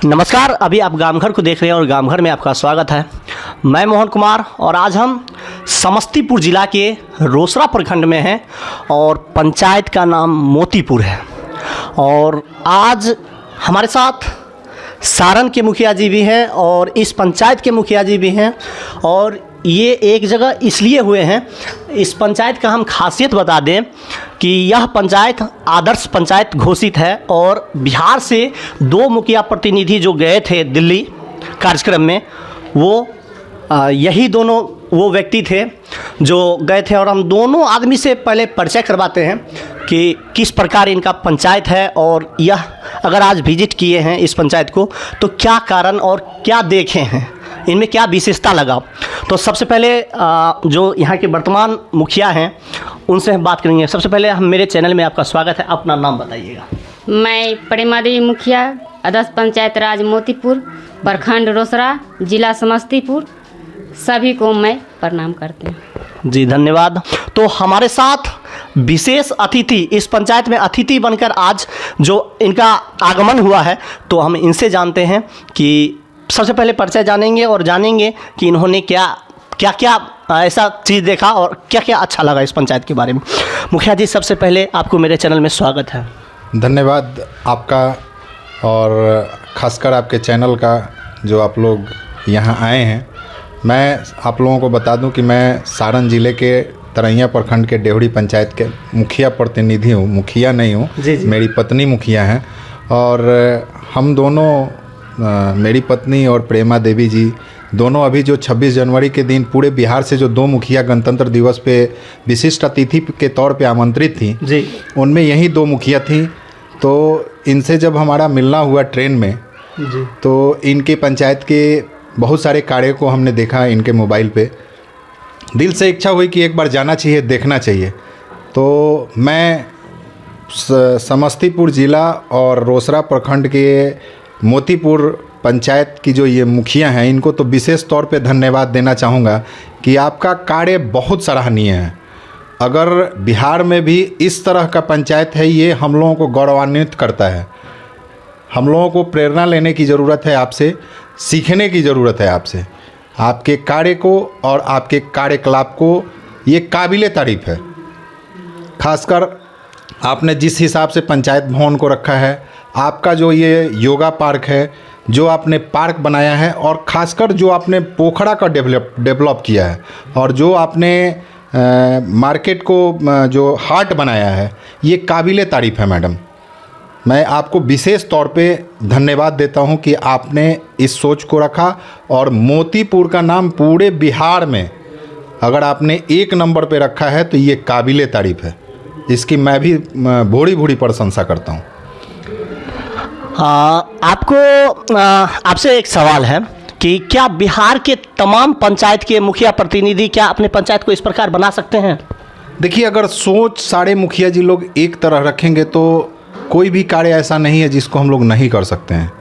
नमस्कार, अभी आप गामघर को देख रहे हैं और गामघर में आपका स्वागत है। मैं मोहन कुमार और आज हम समस्तीपुर ज़िला के रोसड़ा प्रखंड में हैं और पंचायत का नाम मोतीपुर है। और आज हमारे साथ सारण के मुखिया जी भी हैं और इस पंचायत के मुखिया जी भी हैं। और ये एक जगह इसलिए हुए हैं, इस पंचायत का हम खासियत बता दें कि यह पंचायत आदर्श पंचायत घोषित है और बिहार से 2 मुखिया प्रतिनिधि जो गए थे दिल्ली कार्यक्रम में, वो यही दोनों वो व्यक्ति थे जो गए थे। और हम दोनों आदमी से पहले परिचय करवाते हैं कि किस प्रकार इनका पंचायत है और यह अगर आज विजिट किए हैं इस पंचायत को तो क्या कारण और क्या देखे हैं, इनमें क्या विशेषता लगा। तो सबसे पहले जो यहाँ के वर्तमान मुखिया हैं उनसे हम बात करेंगे। सबसे पहले हम मेरे चैनल में आपका स्वागत है, अपना नाम बताइएगा। मैं प्रेमा देवी मुखिया, आदर्श पंचायत राज मोतीपुर, प्रखंड रोसड़ा, जिला समस्तीपुर। सभी को मैं प्रणाम करते हैं। जी धन्यवाद। तो हमारे साथ विशेष अतिथि, इस पंचायत में अतिथि बनकर आज जो इनका आगमन हुआ है, तो हम इनसे जानते हैं कि सबसे पहले परिचय जानेंगे और जानेंगे कि इन्होंने क्या ऐसा चीज़ देखा और क्या क्या अच्छा लगा इस पंचायत के बारे में। मुखिया जी, सबसे पहले आपको मेरे चैनल में स्वागत है। धन्यवाद आपका और ख़ासकर आपके चैनल का जो आप लोग यहाँ आए हैं। मैं आप लोगों को बता दूं कि मैं सारण ज़िले के तरैया प्रखंड के डेवढ़ी पंचायत के मुखिया प्रतिनिधि हूँ, मुखिया नहीं हूँ। मेरी पत्नी मुखिया हैं और हम दोनों मेरी पत्नी और प्रेमा देवी जी दोनों अभी जो 26 जनवरी के दिन पूरे बिहार से जो 2 मुखिया गणतंत्र दिवस पे विशिष्ट अतिथि के तौर पे आमंत्रित थी जी, उनमें यही 2 मुखिया थी। तो इनसे जब हमारा मिलना हुआ ट्रेन में जी, तो इनके पंचायत के बहुत सारे कार्यों को हमने देखा इनके मोबाइल पे। दिल से इच्छा हुई कि एक बार जाना चाहिए, देखना चाहिए। तो मैं समस्तीपुर ज़िला और रोसड़ा प्रखंड के मोतीपुर पंचायत की जो ये मुखिया हैं, इनको तो विशेष तौर पे धन्यवाद देना चाहूँगा कि आपका कार्य बहुत सराहनीय है। अगर बिहार में भी इस तरह का पंचायत है, ये हम लोगों को गौरवान्वित करता है। हम लोगों को प्रेरणा लेने की ज़रूरत है, आपसे सीखने की ज़रूरत है, आपसे आपके कार्य को और आपके कार्यकलाप को। ये काबिले तारीफ़ है। खासकर आपने जिस हिसाब से पंचायत भवन को रखा है, आपका जो ये योगा पार्क है, जो आपने पार्क बनाया है, और ख़ासकर जो आपने पोखरा का डेवलप किया है, और जो आपने मार्केट को जो हाट बनाया है, ये काबिले तारीफ़ है मैडम। मैं आपको विशेष तौर पे धन्यवाद देता हूं कि आपने इस सोच को रखा और मोतीपुर का नाम पूरे बिहार में अगर आपने 1 नंबर पे रखा है तो ये काबिले तारीफ़ है। इसकी मैं भी भोड़ी प्रशंसा करता हूं। आपसे एक सवाल है कि क्या बिहार के तमाम पंचायत के मुखिया प्रतिनिधि क्या अपने पंचायत को इस प्रकार बना सकते हैं? देखिए, अगर सोच सारे मुखिया जी लोग एक तरह रखेंगे तो कोई भी कार्य ऐसा नहीं है जिसको हम लोग नहीं कर सकते हैं।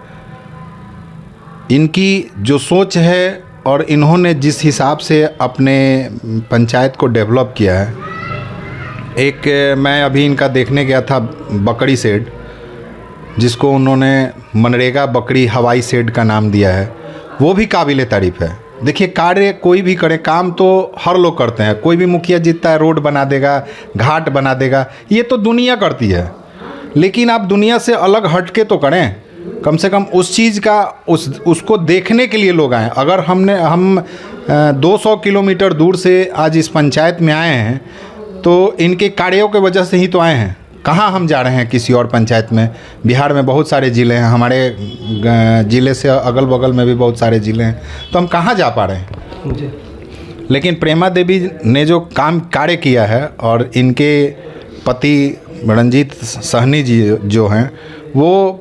इनकी जो सोच है और इन्होंने जिस हिसाब से अपने पंचायत को डेवलप किया है, मैं अभी इनका देखने गया था बकरी शेड, जिसको उन्होंने मनरेगा बकरी हवाई शेड का नाम दिया है, वो भी काबिले तारीफ़ है। देखिए, कार्य कोई भी करे, काम तो हर लोग करते हैं। कोई भी मुखिया जीतता है, रोड बना देगा, घाट बना देगा, ये तो दुनिया करती है। लेकिन आप दुनिया से अलग हट के तो करें, कम से कम उस चीज़ का उसको देखने के लिए लोग आएँ। अगर हम 200 किलोमीटर दूर से आज इस पंचायत में आए हैं तो इनके कार्यों की वजह से ही तो आए हैं। कहाँ हम जा रहे हैं किसी और पंचायत में? बिहार में बहुत सारे ज़िले हैं, हमारे ज़िले से अगल बगल में भी बहुत सारे ज़िले हैं, तो हम कहाँ जा पा रहे हैं जी। लेकिन प्रेमा देवी ने जो कार्य किया है और इनके पति रणजीत सहनी जी जो हैं, वो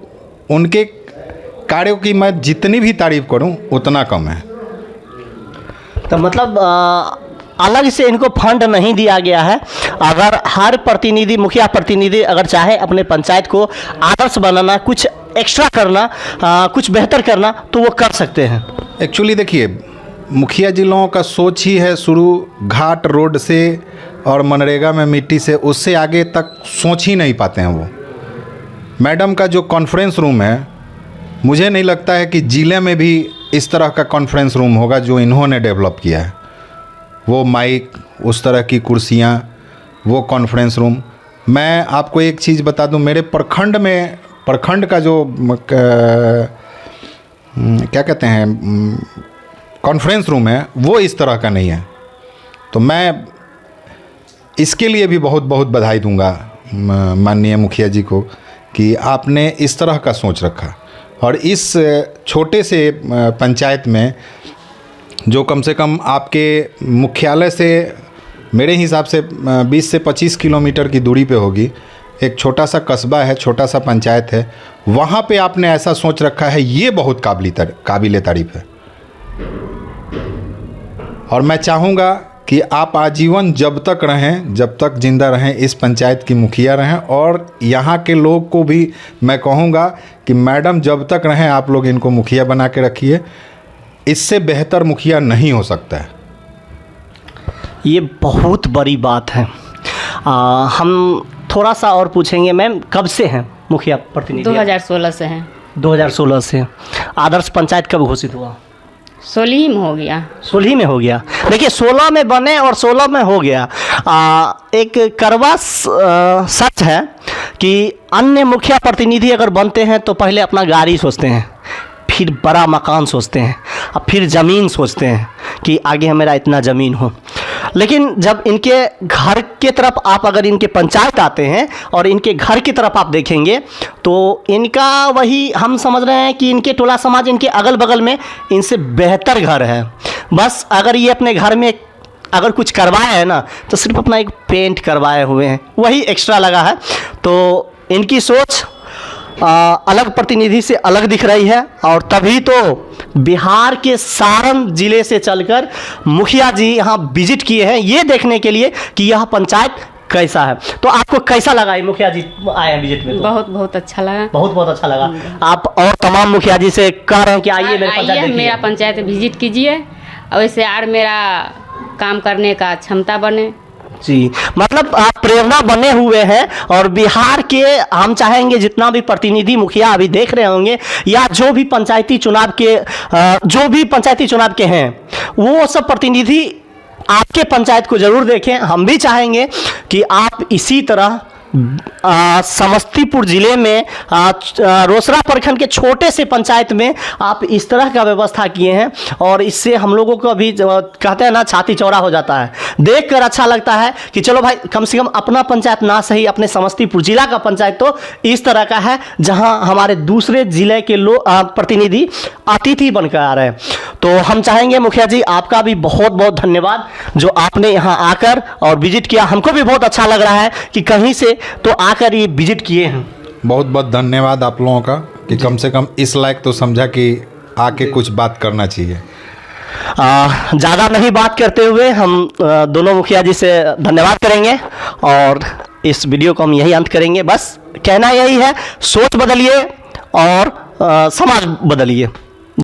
उनके कार्यों की मैं जितनी भी तारीफ़ करूं उतना कम है। तो मतलब अलग से इनको फंड नहीं दिया गया है। अगर हर प्रतिनिधि, मुखिया प्रतिनिधि अगर चाहे अपने पंचायत को आदर्श बनाना, कुछ एक्स्ट्रा करना, कुछ बेहतर करना, तो वो कर सकते हैं। एक्चुअली देखिए, मुखिया जी लोगों का सोच ही है शुरू घाट रोड से और मनरेगा में मिट्टी से, उससे आगे तक सोच ही नहीं पाते हैं वो। मैडम का जो कॉन्फ्रेंस रूम है, मुझे नहीं लगता है कि ज़िले में भी इस तरह का कॉन्फ्रेंस रूम होगा जो इन्होंने डेवलप किया है। वो माइक, उस तरह की कुर्सियाँ, वो कॉन्फ्रेंस रूम। मैं आपको एक चीज़ बता दूं, मेरे प्रखंड का जो क्या कहते हैं कॉन्फ्रेंस रूम है, वो इस तरह का नहीं है। तो मैं इसके लिए भी बहुत बहुत बधाई दूंगा माननीय मुखिया जी को कि आपने इस तरह का सोच रखा। और इस छोटे से पंचायत में जो कम से कम आपके मुख्यालय से मेरे हिसाब से 20 से 25 किलोमीटर की दूरी पे होगी, एक छोटा सा कस्बा है, छोटा सा पंचायत है, वहाँ पे आपने ऐसा सोच रखा है, ये बहुत काबिल तारीफ़ है। और मैं चाहूँगा कि आप आजीवन जब तक रहें, जब तक जिंदा रहें, इस पंचायत की मुखिया रहें। और यहाँ के लोग को भी मैं कहूँगा कि मैडम जब तक रहें आप लोग इनको मुखिया बना के रखिए। इससे बेहतर मुखिया नहीं हो सकता है। ये बहुत बड़ी बात है। हम थोड़ा सा और पूछेंगे। मैम, कब से हैं मुखिया प्रतिनिधि? 2016 से हैं। 2016 से। आदर्श पंचायत कब घोषित हुआ? 16 में हो गया। 16 में हो गया। देखिए, 16 में बने और 16 में हो गया। एक कड़वा सच है कि अन्य मुखिया प्रतिनिधि अगर बनते हैं तो पहले अपना गाड़ी सोचते हैं, फिर बड़ा मकान सोचते हैं, और फिर ज़मीन सोचते हैं कि आगे मेरा इतना ज़मीन हो। लेकिन जब इनके घर के तरफ आप अगर इनके पंचायत आते हैं और इनके घर की तरफ आप देखेंगे तो इनका वही हम समझ रहे हैं कि इनके टोला समाज, इनके अगल बगल में इनसे बेहतर घर है। बस अगर ये अपने घर में अगर कुछ करवाए हैं ना तो सिर्फ अपना एक पेंट करवाए हुए हैं, वही एक्स्ट्रा लगा है। तो इनकी सोच अलग प्रतिनिधि से अलग दिख रही है। और तभी तो बिहार के सारण जिले से चलकर मुखिया जी यहाँ विजिट किए हैं ये देखने के लिए कि यह पंचायत कैसा है। तो आपको कैसा लगा ये मुखिया जी आए हैं विजिट में? तो बहुत बहुत अच्छा लगा। बहुत बहुत अच्छा लगा। आप और तमाम मुखिया जी से कह रहे हैं कि आइए मेरे पंचायत देखिए। मेरा पंचायत विजिट कीजिए और वैसे और मेरा काम करने का क्षमता बने जी। मतलब आप प्रेरणा बने हुए हैं। और बिहार के हम चाहेंगे जितना भी प्रतिनिधि मुखिया अभी देख रहे होंगे या जो भी पंचायती चुनाव के हैं वो सब प्रतिनिधि आपके पंचायत को ज़रूर देखें। हम भी चाहेंगे कि आप इसी तरह समस्तीपुर ज़िले में रोसड़ा प्रखंड के छोटे से पंचायत में आप इस तरह का व्यवस्था किए हैं। और इससे हम लोगों को अभी कहते हैं ना, छाती चौड़ा हो जाता है, देखकर अच्छा लगता है कि चलो भाई कम से कम अपना पंचायत ना सही, अपने समस्तीपुर जिला का पंचायत तो इस तरह का है जहां हमारे दूसरे ज़िले के लोग प्रतिनिधि अतिथि बनकर आ रहे हैं। तो हम चाहेंगे मुखिया जी आपका भी बहुत बहुत धन्यवाद जो आपने यहाँ आकर और विजिट किया। हमको भी बहुत अच्छा लग रहा है कि कहीं से तो आकर ये विजिट किए हैं। बहुत बहुत धन्यवाद आप लोगों का कि कम से कम इस लायक तो समझा कि आके कुछ बात करना चाहिए। ज़्यादा नहीं बात करते हुए हम दोनों मुखिया जी से धन्यवाद करेंगे और इस वीडियो को हम यही अंत करेंगे। बस कहना यही है, सोच बदलिए और समाज बदलिए।